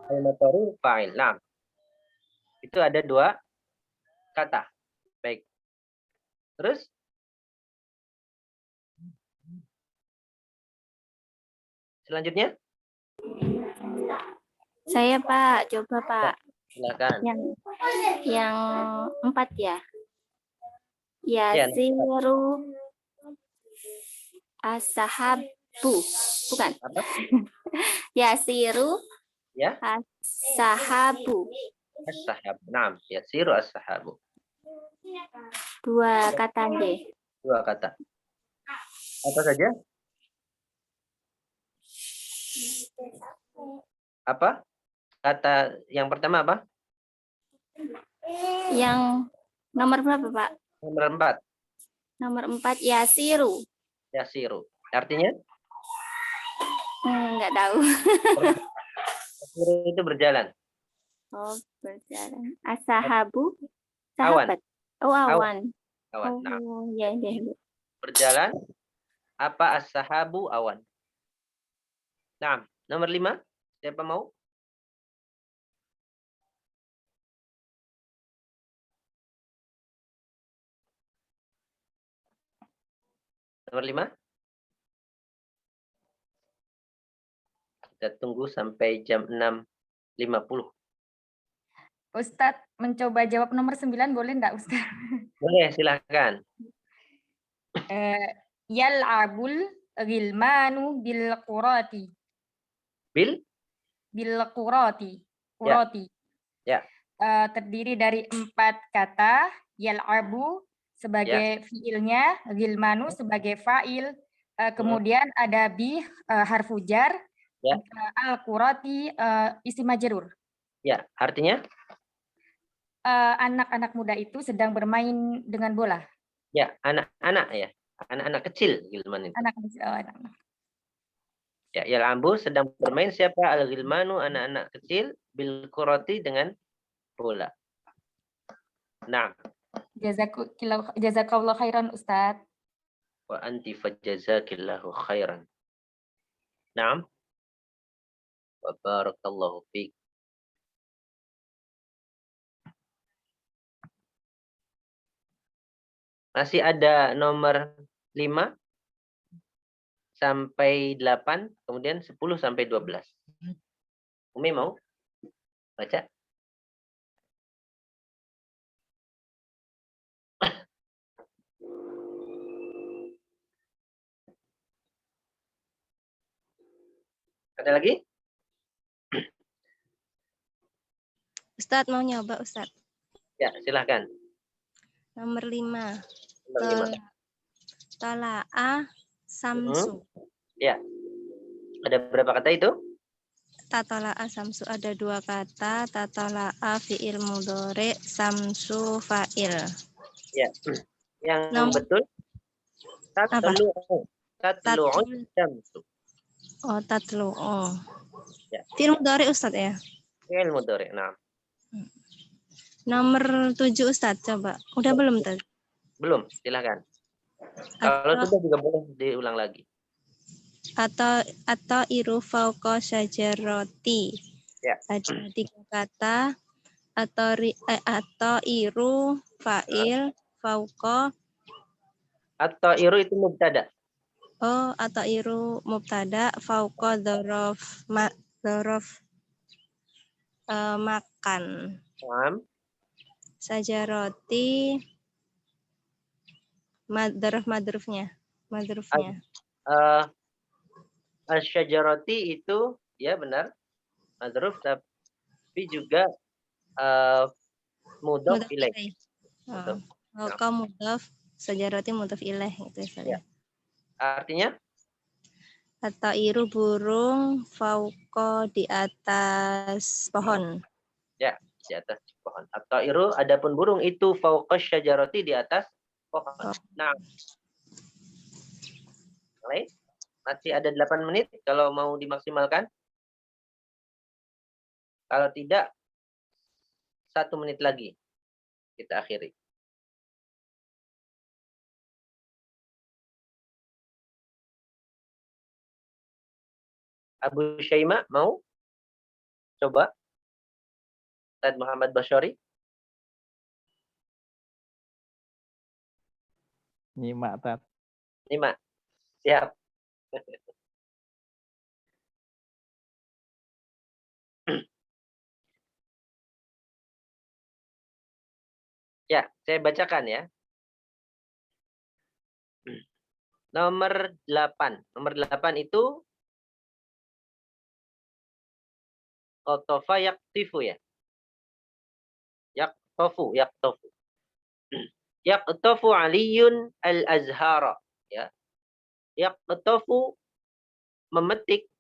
Al-matoru fa'il. Na'am. Itu ada 2 kata. Baik. Terus? Selanjutnya? Saya Pak, coba Pak. Silakan. Yang 4 ya. Yasiru as-sahabu. Bukan. Apa? Yasiru Ya. as-sahabu. As-sahab. Naam, yasiru as-sahabu. 2 kata deh. 2 kata. Apa saja? Apa? Kata yang pertama apa? Yang nomor berapa Pak? Nomor 4. Nomor 4 yasiru. Yasiru. Artinya? Enggak tahu. Yasiru itu berjalan. Oh, berjalan. As-sahabu, Awan. sahabat. Oh, awan. Awan. Nah, Oh, ya, ya. berjalan. Apa as-sahabu? Awan. Nah, nomor 5. Siapa mau? Nomor 5. Kita tunggu sampai jam 6.50. Ustadz mencoba jawab nomor 9 boleh enggak Ustadz? Boleh, silahkan. Yal'abul ghilmanu bil qurati. Bil? Bil qurati. Ya. Qurati. Ya. Terdiri dari 4 kata. Yal'abu sebagai fiilnya, ghilmanu sebagai fa'il, kemudian ada bi harfu jar, Ya. al-qurati isim majrur. Ya, artinya? Anak-anak muda itu sedang bermain dengan bola. Ya, anak-anak ya. Anak-anak kecil gilman itu. Anak. Ya, yal'abu sedang bermain siapa? Al-ghilmanu, anak-anak kecil, bil qurati dengan bola. Nah, Jazakallah khairan Ustadz. wa anti fajazakillahu khairan. Naam. Wa barakallahu fiik. Masih ada nomor 5 sampai 8, kemudian 10 sampai 12. Umi mau baca? Ada lagi? Ustadz mau nyoba Ustadz. Ya, silahkan. Nomor 5. Nomor 5. Tola'a samsu. Ya. Ada berapa kata itu? Tatola'a samsu ada 2 kata. Tatola'a fi'il mudhari, samsu fa'il. Ya. Yang betul tatlu'u. Tatlu'u syamsu. Oh, tatlu'u. Ya. Fi'il mudhari Ustadz ya? Fi'il mudhari. Nah. Nomor 7 Ustadz coba. Udah belum tadi? Belum, silahkan. Kalau sudah juga boleh diulang lagi. Atau iru fauqa syajaroti. Ya. Ada 3 kata. Atau iru fa'il fauqa. Atau iru itu mubtada. Oh, atau iru mubtada fauqa dzaraf makan. Paham? Sajaroti madrufnya. Asy-syajarati itu ya benar. Madruf tapi juga mudhaf ilaih. Fauqa mudhaf, sajaroti mudhaf ilaih itu ya. Artinya? Atau iru burung fauqa di atas pohon. Ya, di atas pohon. Atau iru adapun burung itu fauqa syajarati di atas pohon. Nah. Baik. Masih ada 8 menit kalau mau dimaksimalkan. Kalau tidak 1 menit lagi kita akhiri. Abu Syaimah mau coba? Ustaz Muhammad Basyari. Nyimak, Tat. Nyimak. Siap. Ya, saya bacakan ya. Nomor 8. Nomor 8 itu qatafa yaktifu ya. Yaktofu. Yaktofu Aliyun al-Azhara. Ya. Yaktofu memetik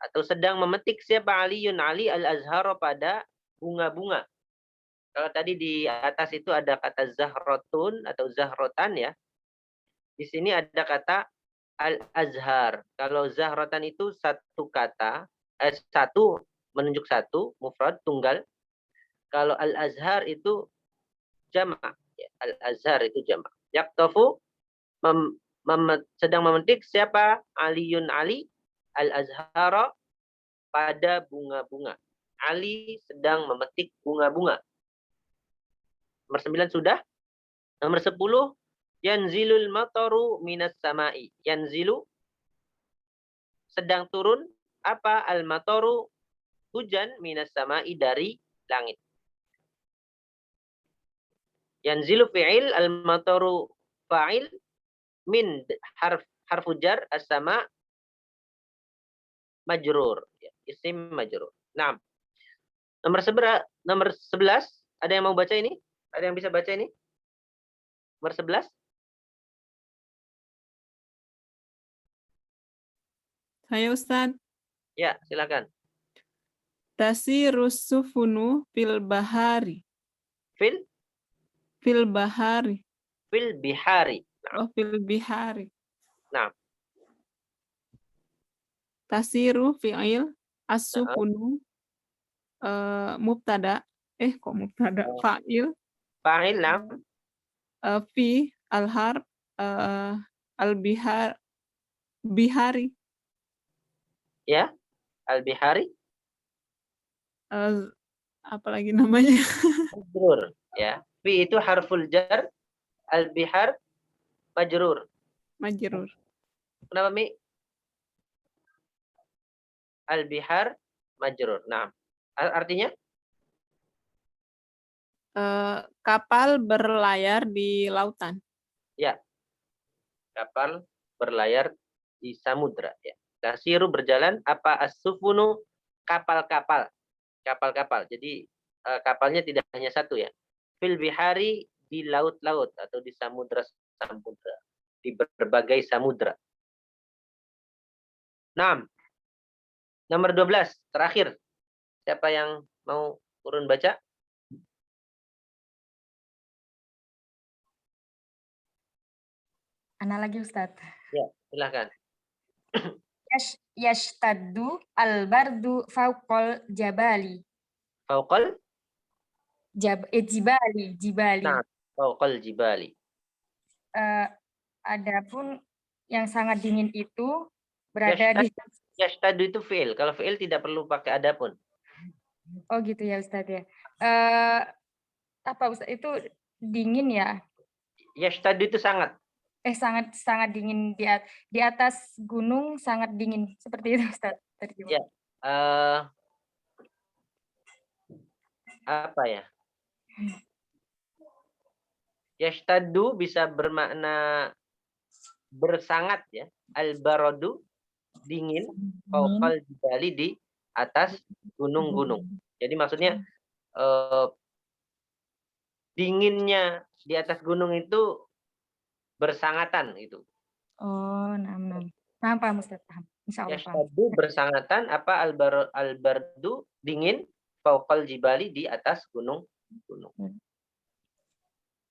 atau sedang memetik siapa Aliyun Ali al-Azhara pada bunga-bunga. Kalau tadi di atas itu ada kata zahrotun atau zahrotan ya. Di sini ada kata al-azhar. Kalau zahrotan itu satu kata, satu menunjuk satu, mufrad, tunggal. Kalau al-azhar itu jamak, Ya, al-azhar itu jamak. Yaktofu sedang memetik siapa? Aliyun Ali al-azhara pada bunga-bunga. Ali sedang memetik bunga-bunga. Nomor 9 sudah. Nomor 10, yanzilul mataru minas samai. Yanzilu sedang turun apa? Al-mataru hujan minas samai dari langit. Yanzilu fi'il, al-mataru fa'il, min harfu jar, as-sama majrur. Ya, isim majrur. Nah, nomor 11, ada yang mau baca ini? Ada yang bisa baca ini? Nomor 11. Saya Ustaz. Ya, silakan. Tasirus sufunu fil bahari. Fil Fil bahari. bihari. Oh, fil bihari. Nah, Tasiru fi'il, as-sufunu mubtada. Kok mubtada? Fa'il. fa'il lam Fi al-harf al-bihar bihari. ya, al-bihari Apalagi namanya? majrur ya. Fi itu harful jar, al-bihar majrur. Majrur. Kenapa, Mi? Al-bihar majrur. Nah, artinya Kapal berlayar di lautan. ya, kapal berlayar di samudra ya. Tasiru berjalan apa as-sufunu kapal-kapal. Kapal-kapal. Jadi kapalnya tidak hanya satu ya. Fil bihari di laut-laut atau di samudra-samudra, di berbagai samudra. 6. Nomor 12 terakhir. Siapa yang mau turun baca? Ana lagi Ustadz. Ya, silakan. Yashtaddu al-bardu fauqal jabali. Fauqal Jibali. Nah, fauqal jibali. Adapun yang sangat dingin itu berada di... Yashtadu itu fi'il. Kalau fi'il tidak perlu pakai adapun. Oh gitu ya Ustadz ya. Apa Ustadz itu dingin ya? Yashtadu itu sangat. Sangat dingin di atas gunung, sangat dingin seperti itu Ustadz. Ya. Apa ya? Yashtadu bisa bermakna bersangat ya. Al-baradu dingin, fauqal jibali di atas gunung-gunung. Jadi maksudnya dinginnya di atas gunung itu bersangatan itu. Oh, paham Ustaz, paham. Insyaallah paham. Yashtadu bersangatan apa al-bardu dingin fauqal jibali di atas gunung-gunung.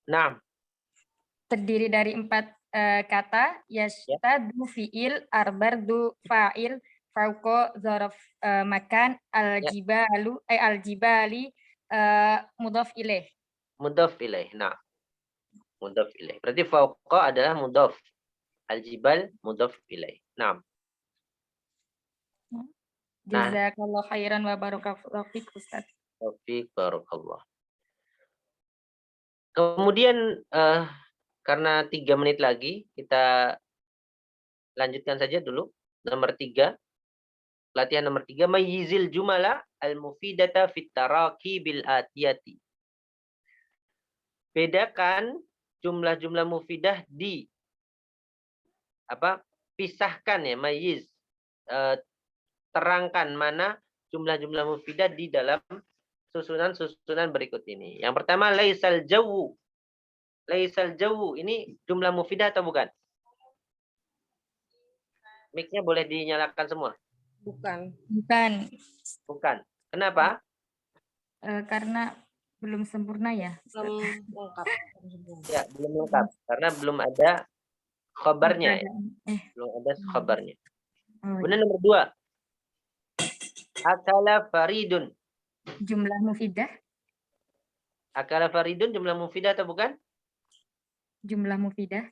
Nah, terdiri dari 4 kata, yashtadu fi'il, arbardu fa'il, fauqa zaraf makan, al-jibali mudhaf ilaih. Mudhaf ilaih. Nah, mudhaf ilaih. Berarti fauqa adalah mudhaf. Al-jibal mudhaf ilaih. Nah. Jazakallahu khairan wa barakallahu fiik Ustaz. Taufik barakallah. Kemudian karena 3 menit lagi kita lanjutkan saja dulu. Nomor 3. Latihan nomor 3, mayyizil jumala al-mufidata fit tarakibil atiyati. Bedakan jumlah-jumlah mufidah di pisahkan ya, mayyiz. Terangkan mana jumlah-jumlah mufidah di dalam susunan berikut ini. Yang pertama, laisal jawu. Laisal jawu ini jumlah mufidah atau bukan? Mic-nya boleh dinyalakan semua. Bukan. Kenapa? Karena belum sempurna ya. Belum lengkap. Ya, belum lengkap karena belum ada khabarnya. Ya. Belum ada khabarnya. Kemudian nomor 2. Akala faridun. Jumlah mufidah. Akala faridun jumlah mufidah atau bukan? Jumlah mufidah.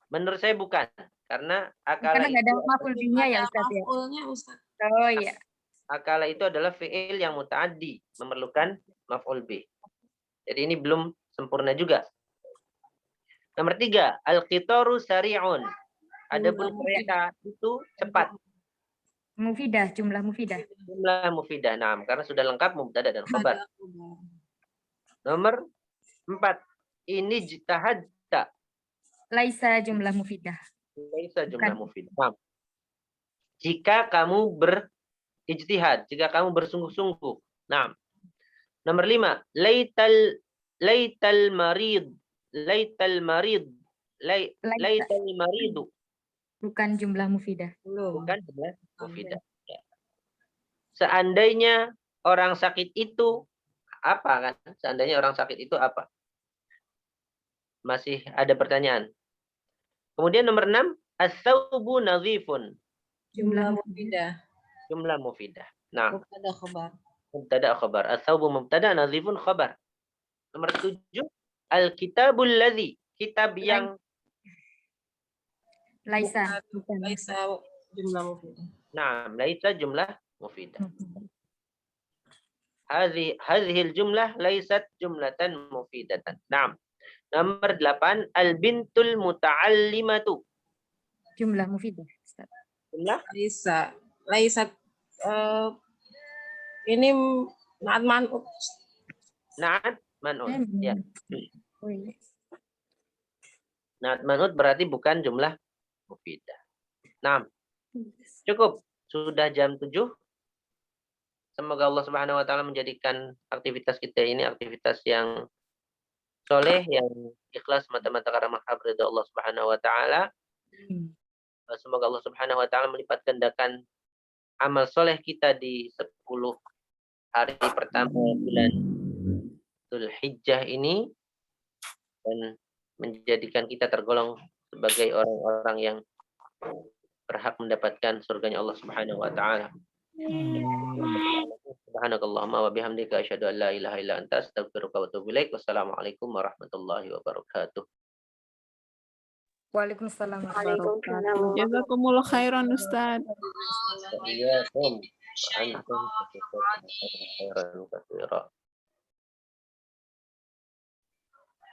Menurut saya bukan, karena akala Karena nggak ada itu maf'ul bihnya ya Ustaz ya. Maf'ulnya Ustaz. Oh iya. akala itu adalah fi'il yang muta'addi, memerlukan maf'ul bih. Jadi ini belum sempurna juga. Nomor 3, al-qitaru sari'un. Adapun kereta itu cepat. Mufidah, jumlah mufidah. Jumlah mufidah. Nah, karena sudah lengkap mubtada dan khabar. Nomor 4, ini jitahadta. Laisa jumlah mufidah. Laisa jumlah mufidah. Nah, jika kamu berijtihad, jika kamu bersungguh-sungguh. Nah, nomor 5, laital marid. Laital marid. Laital maridu. Bukan jumlah mufidah. Bukan jumlah mufidah. Ya. Seandainya orang sakit itu apa kan? Seandainya orang sakit itu apa? Masih ada pertanyaan. Kemudian nomor 6, as-saubu nadhifun. Jumlah mufidah. Jumlah mufidah. Nah, Mubtada khabar. mubtada khabar. As-saubu mubtada nadhifun khabar. Nomor 7, al-kitabul ladzi. Kitab yang Laisa. Bukan. Laisa jumlah mufidah. nah, laisa jumlah mufidah. Hadhil jumlah laisat jumlatan mufidatan. Nah, nomor 8, al-bintul muta'allimatu. Jumlah mufidah. Ustaz. Jumlah Laisat ini naat man'ut. na'at man'ut. Ya. Oh, iya. Na'at man'ut berarti bukan jumlah mufidah. Nah, cukup. Sudah jam 7. Semoga Allah Subhanahu wa taala menjadikan aktivitas kita ini aktivitas yang soleh, yang ikhlas mata-mata karena mahab ridha Allah Subhanahu wa taala. Semoga Allah Subhanahu wa taala melipat gandakan amal soleh kita di 10 hari pertama bulan Dzulhijjah ini dan menjadikan kita tergolong sebagai orang-orang yang berhak mendapatkan surganya Allah Subhanahu wa taala. Subhanakallahumma wa bihamdika asyhadu an la ilaha illa anta astaghfiruka wa atubu ilaik. Wassalamualaikum warahmatullahi wabarakatuh. Waalaikumsalam warahmatullahi wabarakatuh. Jazakumullah khairan Ustaz. Iyyakum wa antum khairan katsira.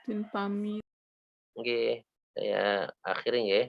Izin pamit. Nggih, saya akhirin nggih.